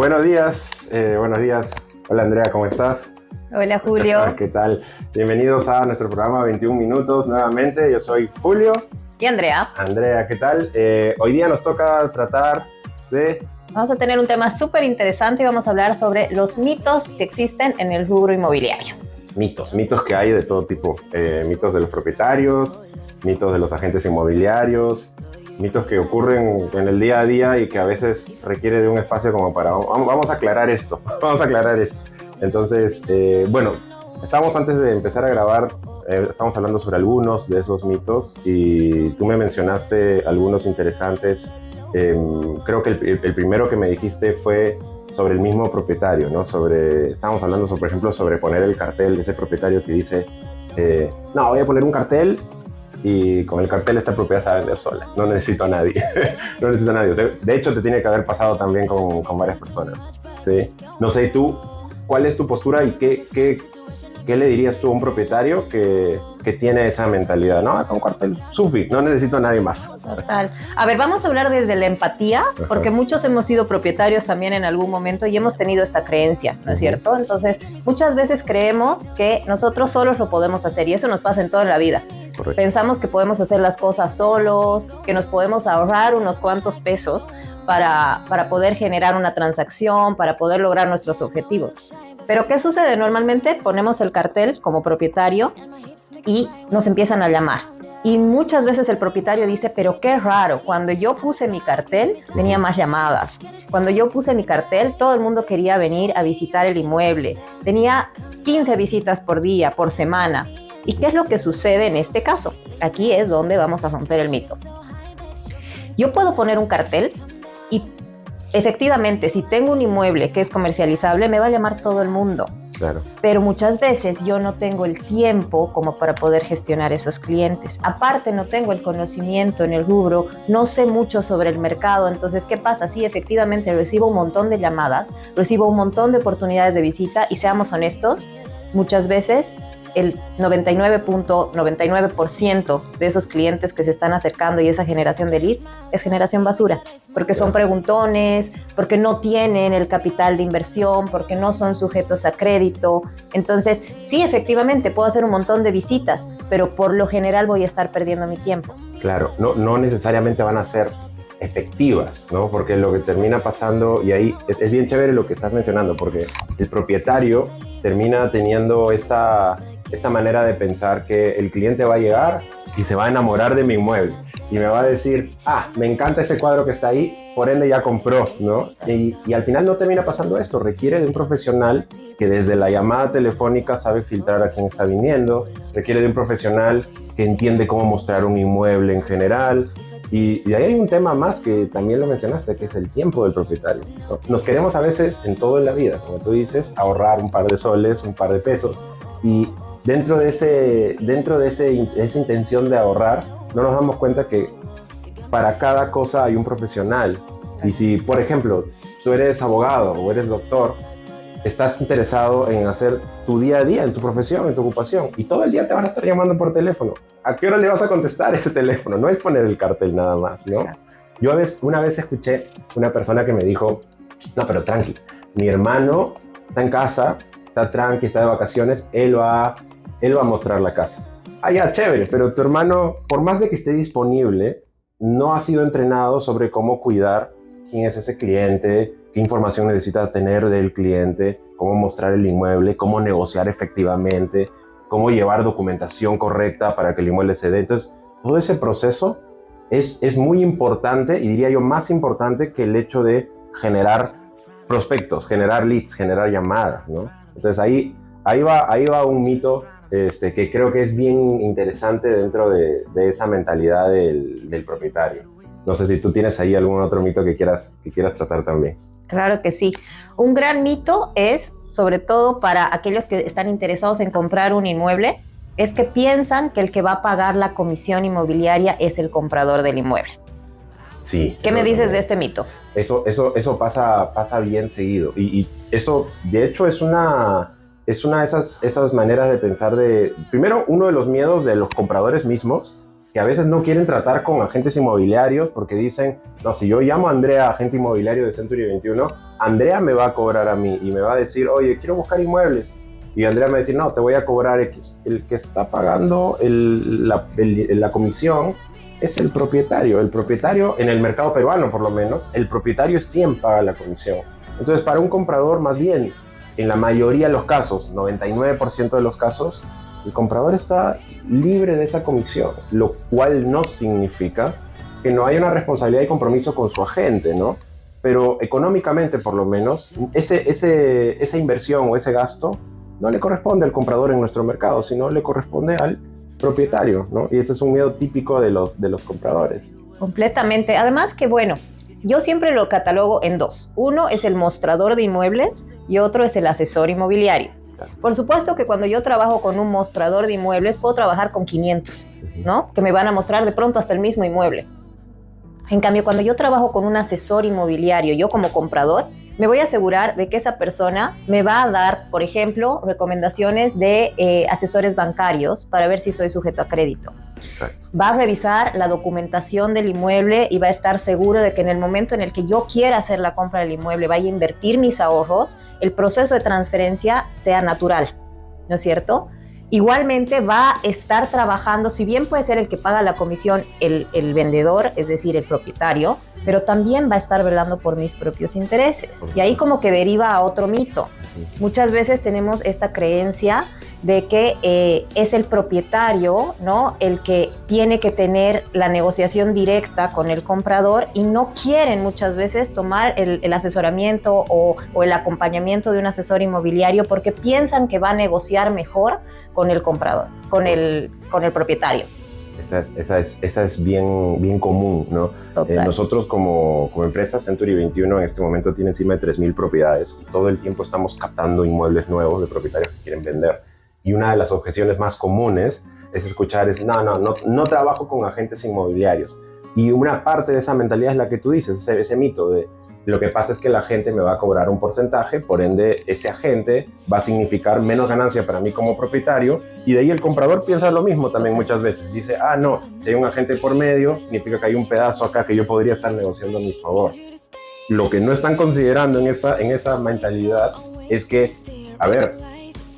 Buenos días, buenos días. Hola Andrea, ¿cómo estás? Hola Julio. ¿Qué tal? Bienvenidos a nuestro programa 21 Minutos nuevamente. Yo soy Julio. Y Andrea. Andrea, ¿qué tal? Hoy día nos toca tratar de... Vamos a tener un tema súper interesante y vamos a hablar sobre los mitos que existen en el rubro inmobiliario. Mitos que hay de todo tipo. Mitos de los propietarios, mitos de los agentes inmobiliarios, mitos que ocurren en el día a día y que a veces requiere de un espacio como para... Vamos a aclarar esto, vamos a aclarar esto. Entonces, bueno, estábamos antes de empezar a grabar, estamos hablando sobre algunos de esos mitos y tú me mencionaste algunos interesantes. Creo que el primero que me dijiste fue sobre el mismo propietario, ¿no? Estábamos hablando, por ejemplo, sobre poner el cartel de ese propietario que dice, no, voy a poner un cartel y con el cartel esta propiedad se va a vender sola. No necesito a nadie. No necesito a nadie. O sea, de hecho, te tiene que haber pasado también con varias personas, ¿sí? No sé, tú, ¿cuál es tu postura y qué le dirías tú a un propietario que tiene esa mentalidad? No, con cartel, sufi, no necesito a nadie más. Total. A ver, vamos a hablar desde la empatía, porque muchos hemos sido propietarios también en algún momento y hemos tenido esta creencia, ¿no es cierto? Entonces, muchas veces creemos que nosotros solos lo podemos hacer y eso nos pasa en toda la vida. Correcto. Pensamos que podemos hacer las cosas solos, que nos podemos ahorrar unos cuantos pesos para poder generar una transacción, para poder lograr nuestros objetivos. Pero ¿qué sucede? Normalmente ponemos el cartel como propietario y nos empiezan a llamar. Y muchas veces el propietario dice, pero qué raro, cuando yo puse mi cartel tenía más llamadas. Cuando yo puse mi cartel, todo el mundo quería venir a visitar el inmueble. Tenía 15 visitas por día, por semana. ¿Y qué es lo que sucede en este caso? Aquí es donde vamos a romper el mito. Yo puedo poner un cartel y efectivamente, si tengo un inmueble que es comercializable, me va a llamar todo el mundo. Claro. Pero muchas veces yo no tengo el tiempo como para poder gestionar esos clientes. Aparte, no tengo el conocimiento en el rubro, no sé mucho sobre el mercado. Entonces, ¿qué pasa? Sí, efectivamente, recibo un montón de llamadas, recibo un montón de oportunidades de visita y seamos honestos, muchas veces el 99.99% de esos clientes que se están acercando y esa generación de leads es generación basura, porque son preguntones, porque no tienen el capital de inversión, porque no son sujetos a crédito. Entonces, sí, efectivamente, puedo hacer un montón de visitas, pero por lo general voy a estar perdiendo mi tiempo. Claro, no necesariamente van a ser efectivas, ¿no? Porque lo que termina pasando, y ahí es bien chévere lo que estás mencionando, porque el propietario termina teniendo esta manera de pensar que el cliente va a llegar y se va a enamorar de mi inmueble y me va a decir, me encanta ese cuadro que está ahí, por ende ya compró, ¿no? Y al final no termina pasando esto, requiere de un profesional que desde la llamada telefónica sabe filtrar a quién está viniendo, requiere de un profesional que entiende cómo mostrar un inmueble en general. Y ahí hay un tema más que también lo mencionaste, que es el tiempo del propietario, ¿no? Nos queremos a veces en todo en la vida, como tú dices, ahorrar un par de soles, un par de pesos, y dentro de esa intención de ahorrar, no nos damos cuenta que para cada cosa hay un profesional. Y si, por ejemplo, tú eres abogado o eres doctor, estás interesado en hacer tu día a día, en tu profesión, en tu ocupación, y todo el día te van a estar llamando por teléfono. ¿A qué hora le vas a contestar ese teléfono? No es poner el cartel nada más, ¿no? Exacto. Yo una vez escuché una persona que me dijo, no, pero tranqui, mi hermano está en casa, está tranqui, está de vacaciones, él va a mostrar la casa. Ya, chévere, pero tu hermano, por más de que esté disponible, no ha sido entrenado sobre cómo cuidar quién es ese cliente, qué información necesitas tener del cliente, cómo mostrar el inmueble, cómo negociar efectivamente, cómo llevar documentación correcta para que el inmueble se dé. Entonces, todo ese proceso es muy importante y diría yo más importante que el hecho de generar prospectos, generar leads, generar llamadas, ¿no? Entonces ahí va un mito que creo que es bien interesante dentro de esa mentalidad del propietario. No sé si tú tienes ahí algún otro mito que quieras tratar también. Claro que sí. Un gran mito es, sobre todo para aquellos que están interesados en comprar un inmueble, es que piensan que el que va a pagar la comisión inmobiliaria es el comprador del inmueble. Sí. ¿Qué me dices de este mito? Eso pasa bien seguido. Y eso, de hecho, es una de esas maneras de pensar de... Primero, uno de los miedos de los compradores mismos que a veces no quieren tratar con agentes inmobiliarios porque dicen, no, si yo llamo a Andrea, agente inmobiliario de Century 21, Andrea me va a cobrar a mí y me va a decir, oye, quiero buscar inmuebles. Y Andrea me va a decir, no, te voy a cobrar X. El que está pagando la comisión es el propietario. El propietario, en el mercado peruano por lo menos, el propietario es quien paga la comisión. Entonces, para un comprador, más bien, en la mayoría de los casos, 99% de los casos, el comprador está libre de esa comisión, lo cual no significa que no haya una responsabilidad y compromiso con su agente, ¿no? Pero económicamente, por lo menos, esa inversión o ese gasto no le corresponde al comprador en nuestro mercado, sino le corresponde al propietario, ¿no? Y ese es un miedo típico de los compradores. Completamente. Además que, bueno, yo siempre lo catalogo en dos. Uno es el mostrador de inmuebles y otro es el asesor inmobiliario. Por supuesto que cuando yo trabajo con un mostrador de inmuebles, puedo trabajar con 500, ¿no? Que me van a mostrar de pronto hasta el mismo inmueble. En cambio, cuando yo trabajo con un asesor inmobiliario, yo como comprador, me voy a asegurar de que esa persona me va a dar, por ejemplo, recomendaciones de asesores bancarios para ver si soy sujeto a crédito. Exacto. Va a revisar la documentación del inmueble y va a estar seguro de que en el momento en el que yo quiera hacer la compra del inmueble, vaya a invertir mis ahorros, el proceso de transferencia sea natural, ¿no es cierto? Igualmente va a estar trabajando, si bien puede ser el que paga la comisión el vendedor, es decir, el propietario, pero también va a estar velando por mis propios intereses. Y ahí como que deriva a otro mito. Muchas veces tenemos esta creencia de que es el propietario, ¿no?, el que tiene que tener la negociación directa con el comprador y no quieren muchas veces tomar el asesoramiento o el acompañamiento de un asesor inmobiliario porque piensan que va a negociar mejor con el comprador, con el propietario. Esa es bien común, ¿no? Nosotros como empresa, Century 21 en este momento tiene encima de 3,000 propiedades y todo el tiempo estamos captando inmuebles nuevos de propietarios que quieren vender. Y una de las objeciones más comunes es escuchar, no trabajo con agentes inmobiliarios. Y una parte de esa mentalidad es la que tú dices, ese mito de lo que pasa es que la gente me va a cobrar un porcentaje, por ende ese agente va a significar menos ganancia para mí como propietario, y de ahí el comprador piensa lo mismo también muchas veces. Dice, no, si hay un agente por medio, significa que hay un pedazo acá que yo podría estar negociando a mi favor. Lo que no están considerando en esa mentalidad es que, a ver,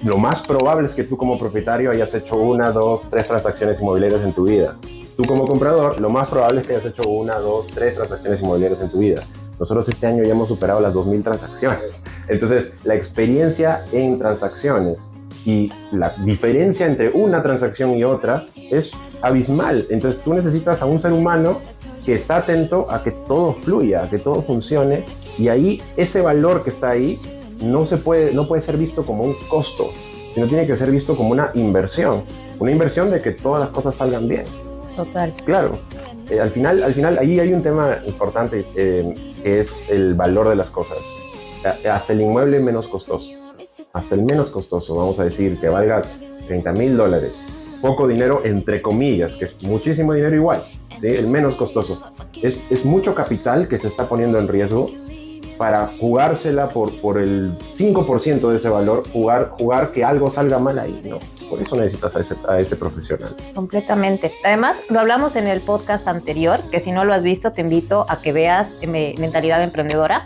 lo más probable es que tú como propietario hayas hecho 1, 2, 3 transacciones inmobiliarias en tu vida. Tú como comprador, lo más probable es que hayas hecho 1, 2, 3 transacciones inmobiliarias en tu vida. Nosotros este año ya hemos superado las 2,000 transacciones. Entonces, la experiencia en transacciones y la diferencia entre una transacción y otra es abismal. Entonces, tú necesitas a un ser humano que está atento a que todo fluya, a que todo funcione, y ahí ese valor que está ahí no puede ser visto como un costo, sino tiene que ser visto como una inversión de que todas las cosas salgan bien. Total. Claro. Al final ahí hay un tema importante, que es el valor de las cosas. Hasta el inmueble menos costoso, vamos a decir, que valga $30,000, poco dinero entre comillas, que es muchísimo dinero igual, ¿sí? El menos costoso. Es mucho capital que se está poniendo en riesgo para jugársela por el 5% de ese valor, jugar que algo salga mal ahí, ¿no? Por eso necesitas a ese profesional. Completamente. Además, lo hablamos en el podcast anterior, que si no lo has visto, te invito a que veas Mentalidad Emprendedora.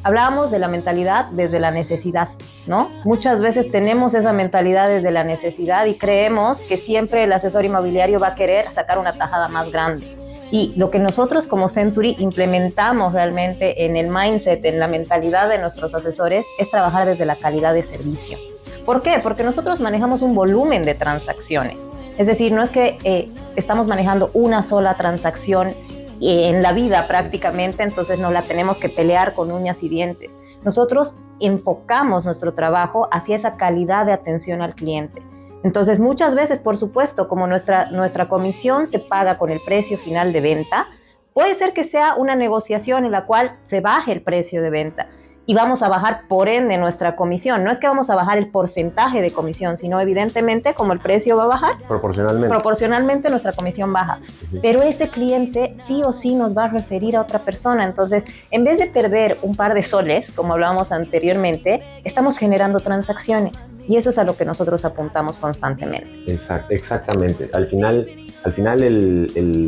Hablábamos de la mentalidad desde la necesidad, ¿no? Muchas veces tenemos esa mentalidad desde la necesidad y creemos que siempre el asesor inmobiliario va a querer sacar una tajada más grande. Y lo que nosotros como Century implementamos realmente en el mindset, en la mentalidad de nuestros asesores, es trabajar desde la calidad de servicio. ¿Por qué? Porque nosotros manejamos un volumen de transacciones. Es decir, no es que estamos manejando una sola transacción en la vida prácticamente, entonces no la tenemos que pelear con uñas y dientes. Nosotros enfocamos nuestro trabajo hacia esa calidad de atención al cliente. Entonces, muchas veces, por supuesto, como nuestra comisión se paga con el precio final de venta, puede ser que sea una negociación en la cual se baje el precio de venta. y vamos a bajar por ende nuestra comisión. No es que vamos a bajar el porcentaje de comisión, sino evidentemente como el precio va a bajar, proporcionalmente nuestra comisión baja. Pero ese cliente sí o sí nos va a referir a otra persona. Entonces, en vez de perder un par de soles, como hablábamos anteriormente, estamos generando transacciones y eso es a lo que nosotros apuntamos constantemente. Exactamente. Al final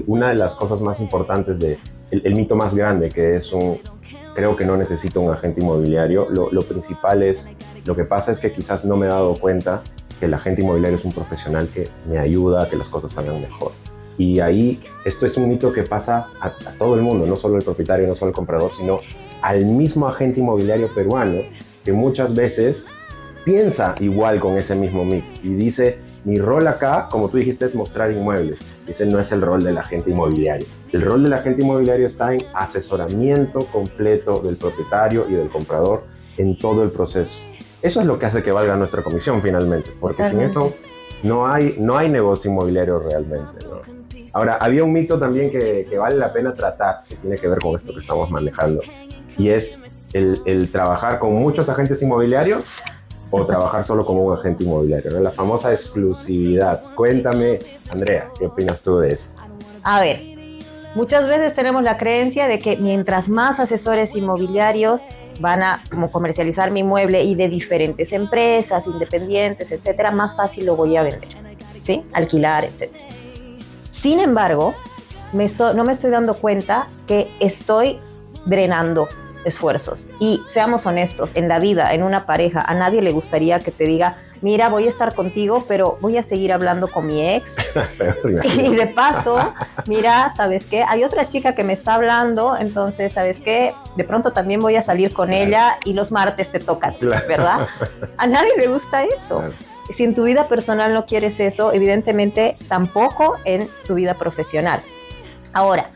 una de las cosas más importantes el mito más grande que es creo que no necesito un agente inmobiliario. Lo principal es, lo que pasa es que quizás no me he dado cuenta que el agente inmobiliario es un profesional que me ayuda a que las cosas salgan mejor. Y ahí, esto es un mito que pasa a todo el mundo, no solo el propietario, no solo el comprador, sino al mismo agente inmobiliario peruano, que muchas veces piensa igual con ese mismo mito y dice, mi rol acá, como tú dijiste, es mostrar inmuebles. Ese no es el rol del agente inmobiliario. El rol del agente inmobiliario está en asesoramiento completo del propietario y del comprador en todo el proceso. Eso es lo que hace que valga nuestra comisión finalmente, porque sin eso no hay negocio inmobiliario realmente, ¿no? Ahora, había un mito también que vale la pena tratar, que tiene que ver con esto que estamos manejando, y es el trabajar con muchos agentes inmobiliarios o trabajar solo como un agente inmobiliario, ¿no? La famosa exclusividad. Cuéntame, Andrea, ¿qué opinas tú de eso? A ver, muchas veces tenemos la creencia de que mientras más asesores inmobiliarios van a como comercializar mi inmueble y de diferentes empresas, independientes, etcétera, más fácil lo voy a vender, ¿sí? Alquilar, etcétera. Sin embargo, no me estoy dando cuenta que estoy drenando esfuerzos. Y seamos honestos, en la vida, en una pareja, a nadie le gustaría que te diga, mira, voy a estar contigo, pero voy a seguir hablando con mi ex. Y de paso, mira, ¿sabes qué? Hay otra chica que me está hablando, entonces, ¿sabes qué? De pronto también voy a salir con ella y los martes te toca, ¿verdad? A nadie le gusta eso. Si en tu vida personal no quieres eso, evidentemente tampoco en tu vida profesional. Ahora,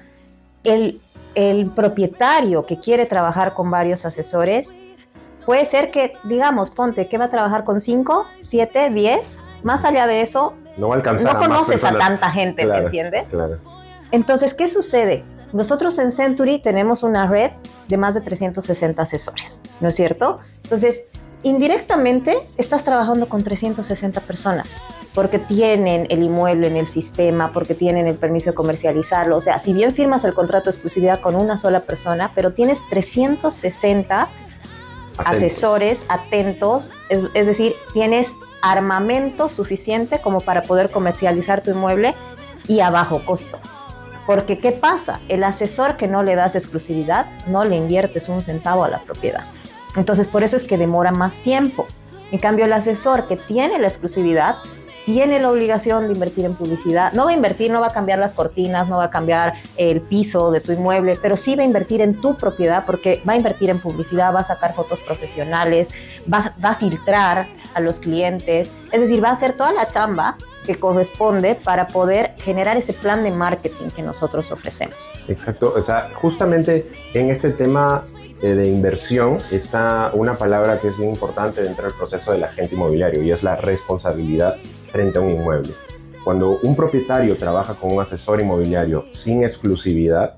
el propietario que quiere trabajar con varios asesores, puede ser que, digamos, ponte, que va a trabajar con 5, 7, 10, más allá de eso, no va a alcanzar no conoces a tanta gente, claro, ¿me entiendes? Claro. Entonces, ¿qué sucede? Nosotros en Century tenemos una red de más de 360 asesores, ¿no es cierto? Entonces, indirectamente estás trabajando con 360 personas porque tienen el inmueble en el sistema, porque tienen el permiso de comercializarlo. O sea, si bien firmas el contrato de exclusividad con una sola persona, pero tienes 360 asesores atentos, es decir, tienes armamento suficiente como para poder comercializar tu inmueble y a bajo costo. Porque, ¿qué pasa? El asesor que no le das exclusividad, no le inviertes un centavo a la propiedad. Entonces, por eso es que demora más tiempo. En cambio, el asesor que tiene la exclusividad tiene la obligación de invertir en publicidad. No va a invertir, no va a cambiar las cortinas, no va a cambiar el piso de tu inmueble, pero sí va a invertir en tu propiedad porque va a invertir en publicidad, va a sacar fotos profesionales, va a filtrar a los clientes. Es decir, va a hacer toda la chamba que corresponde para poder generar ese plan de marketing que nosotros ofrecemos. Exacto. O sea, justamente en este tema de inversión está una palabra que es bien importante dentro del proceso del agente inmobiliario y es la responsabilidad frente a un inmueble. Cuando un propietario trabaja con un asesor inmobiliario sin exclusividad,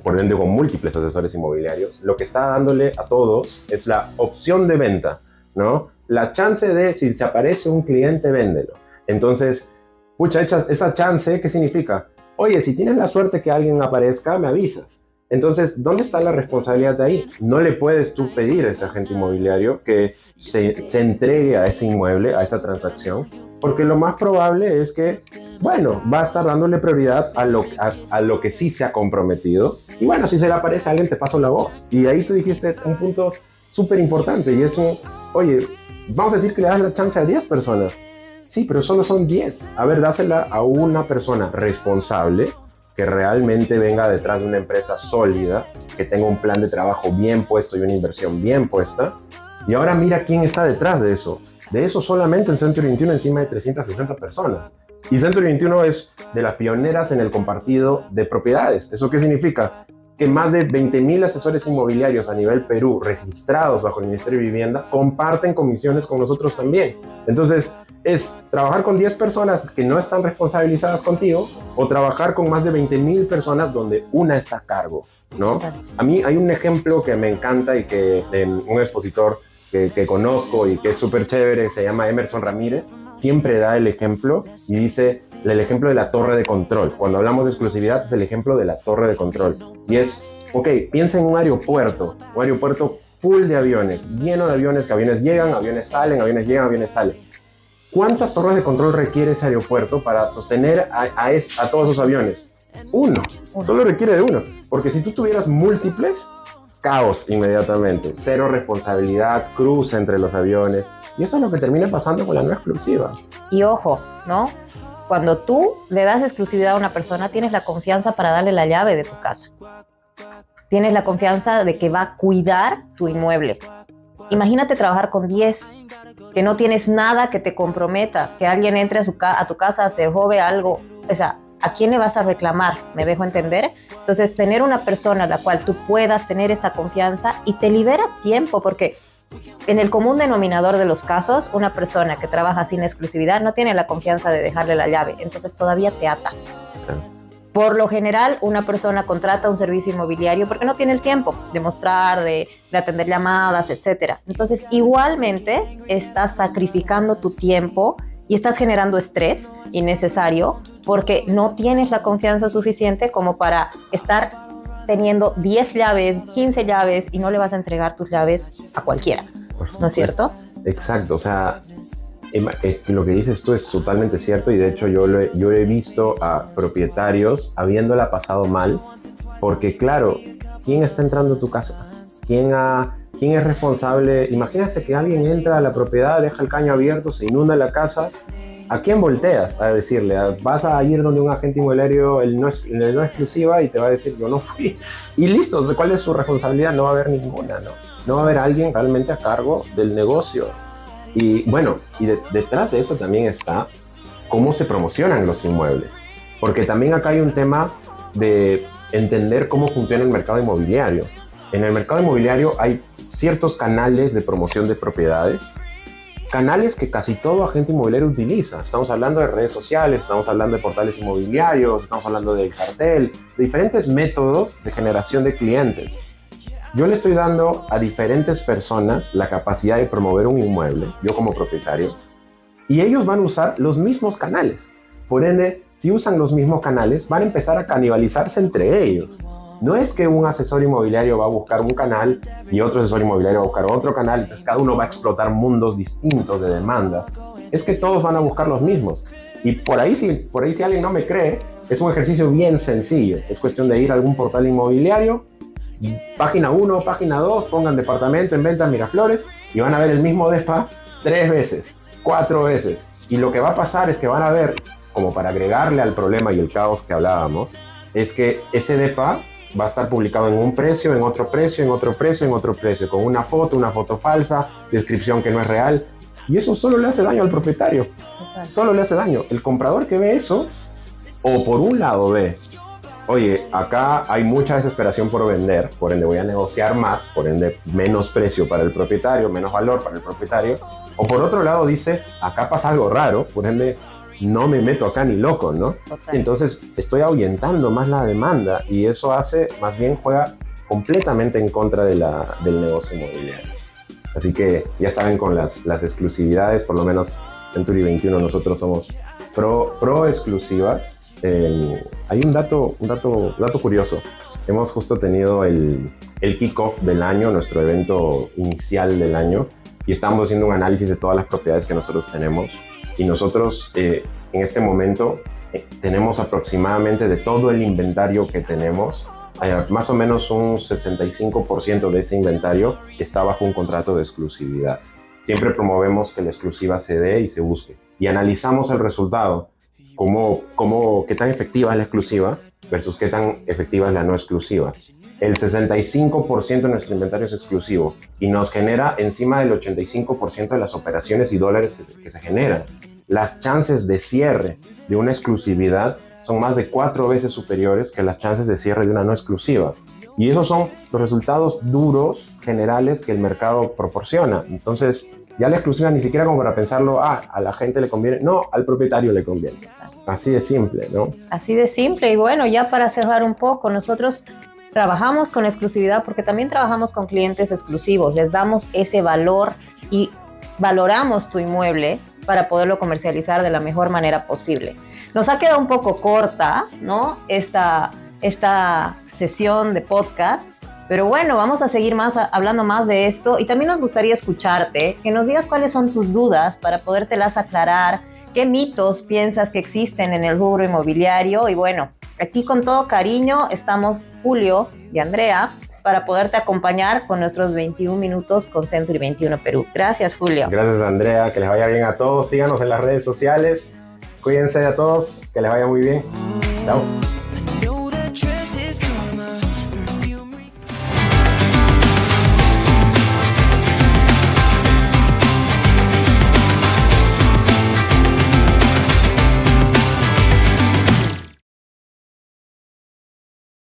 por ende con múltiples asesores inmobiliarios, lo que está dándole a todos es la opción de venta, ¿no? La chance de, si se aparece un cliente, véndelo. Entonces, pucha, esa chance, ¿qué significa? Oye, si tienes la suerte que alguien aparezca, me avisas. Entonces, ¿dónde está la responsabilidad de ahí? No le puedes tú pedir a ese agente inmobiliario que se entregue a ese inmueble, a esa transacción, porque lo más probable es que, bueno, va a estar dándole prioridad a lo que sí se ha comprometido. Y bueno, si se le aparece a alguien, te paso la voz. Y ahí tú dijiste un punto súper importante y es oye, vamos a decir que le das la chance a 10 personas. Sí, pero solo son 10. A ver, dásela a una persona responsable que realmente venga detrás de una empresa sólida, que tenga un plan de trabajo bien puesto y una inversión bien puesta. Y ahora mira quién está detrás de eso. De eso solamente en Century 21 encima de 360 personas. Y Century 21 es de las pioneras en el compartido de propiedades. ¿Eso qué significa? Que más de 20,000 asesores inmobiliarios a nivel Perú registrados bajo el Ministerio de Vivienda comparten comisiones con nosotros también. Entonces, es trabajar con 10 personas que no están responsabilizadas contigo o trabajar con más de 20,000 personas donde una está a cargo, ¿no? A mí hay un ejemplo que me encanta y que un expositor que conozco y que es súper chévere, se llama Emerson Ramírez, siempre da el ejemplo y dice el ejemplo de la torre de control. Cuando hablamos de exclusividad es el ejemplo de la torre de control. Y es, ok, piensa en un aeropuerto full de aviones, lleno de aviones, que aviones llegan, aviones salen, aviones llegan, aviones salen. ¿Cuántas torres de control requiere ese aeropuerto para sostener a todos esos aviones? Uno, solo requiere de uno. Porque si tú tuvieras múltiples, caos inmediatamente, cero responsabilidad, cruce entre los aviones. Y eso es lo que termina pasando con la no exclusiva. Y ojo, ¿no? Cuando tú le das exclusividad a una persona, tienes la confianza para darle la llave de tu casa. Tienes la confianza de que va a cuidar tu inmueble. Imagínate trabajar con 10, que no tienes nada que te comprometa, que alguien entre a tu casa, se robe algo. O sea, ¿a quién le vas a reclamar? ¿Me dejo entender? Entonces, tener una persona a la cual tú puedas tener esa confianza y te libera tiempo, porque en el común denominador de los casos, una persona que trabaja sin exclusividad no tiene la confianza de dejarle la llave, entonces todavía te ata. Por lo general, una persona contrata un servicio inmobiliario porque no tiene el tiempo de mostrar, de atender llamadas, etc. Entonces, igualmente, estás sacrificando tu tiempo y estás generando estrés innecesario porque no tienes la confianza suficiente como para estar teniendo 10 llaves, 15 llaves y no le vas a entregar tus llaves a cualquiera, ¿no es cierto? Exacto, o sea, lo que dices tú es totalmente cierto y de hecho yo he visto a propietarios habiéndola pasado mal porque claro, ¿quién está entrando a tu casa? ¿Quién es responsable? Imagínate que alguien entra a la propiedad, deja el caño abierto, se inunda la casa. ¿A quién volteas a decirle? Vas a ir donde un agente inmobiliario, el no exclusiva, y te va a decir, yo no fui. Y listo, ¿cuál es su responsabilidad? No va a haber ninguna, ¿no? No va a haber alguien realmente a cargo del negocio. Y bueno, detrás de eso también está cómo se promocionan los inmuebles. Porque también acá hay un tema de entender cómo funciona el mercado inmobiliario. En el mercado inmobiliario hay ciertos canales de promoción de propiedades, canales que casi todo agente inmobiliario utiliza. Estamos hablando de redes sociales, estamos hablando de portales inmobiliarios, estamos hablando del cartel, de diferentes métodos de generación de clientes. Yo le estoy dando a diferentes personas la capacidad de promover un inmueble, yo como propietario, y ellos van a usar los mismos canales. Por ende, si usan los mismos canales, van a empezar a canibalizarse entre ellos. No es que un asesor inmobiliario va a buscar un canal y otro asesor inmobiliario va a buscar otro canal, entonces cada uno va a explotar mundos distintos de demanda. Es que todos van a buscar los mismos. Y por ahí si alguien no me cree, es un ejercicio bien sencillo. Es cuestión de ir a algún portal inmobiliario, página 1, página 2, pongan departamento en venta Miraflores y van a ver el mismo DEPA 3 veces, 4 veces. Y lo que va a pasar es que van a ver, como para agregarle al problema y el caos que hablábamos, es que ese DEPA va a estar publicado en un precio, en otro precio, en otro precio, en otro precio, con una foto falsa, descripción que no es real. Y eso solo le hace daño al propietario. Solo le hace daño. El comprador que ve eso, o por un lado ve, oye, acá hay mucha desesperación por vender, por ende voy a negociar más, por ende menos precio para el propietario, menos valor para el propietario. O por otro lado dice, acá pasa algo raro, por ende no me meto acá ni loco, ¿no? Total. Entonces estoy ahuyentando más la demanda y eso hace, más bien juega completamente en contra del negocio inmobiliario. Así que ya saben, con las exclusividades, por lo menos Century 21 nosotros somos pro exclusivas. Hay un dato curioso. Hemos justo tenido el kick-off del año, nuestro evento inicial del año, y estábamos haciendo un análisis de todas las propiedades que nosotros tenemos. Y nosotros en este momento tenemos aproximadamente de todo el inventario que tenemos, más o menos un 65% de ese inventario está bajo un contrato de exclusividad. Siempre promovemos que la exclusiva se dé y se busque. Y analizamos el resultado, qué tan efectiva es la exclusiva versus qué tan efectiva es la no exclusiva. El 65% de nuestro inventario es exclusivo y nos genera encima del 85% de las operaciones y dólares que se generan. Las chances de cierre de una exclusividad son más de 4 veces superiores que las chances de cierre de una no exclusiva. Y esos son los resultados duros generales que el mercado proporciona. Entonces, Ya la exclusiva ni siquiera como para pensarlo, a la gente le conviene. No, al propietario le conviene. Así de simple, ¿no? Así de simple. Y bueno, ya para cerrar un poco, nosotros trabajamos con exclusividad porque también trabajamos con clientes exclusivos. Les damos ese valor y valoramos tu inmueble para poderlo comercializar de la mejor manera posible. Nos ha quedado un poco corta, ¿no? Esta sesión de podcast, pero bueno, vamos a seguir hablando más de esto y también nos gustaría escucharte, que nos digas cuáles son tus dudas para podértelas aclarar, qué mitos piensas que existen en el rubro inmobiliario y bueno, aquí con todo cariño estamos Julio y Andrea para poderte acompañar con nuestros 21 minutos con Century 21 Perú. Gracias, Julio. Gracias, Andrea. Que les vaya bien a todos. Síganos en las redes sociales. Cuídense a todos. Que les vaya muy bien. Chao.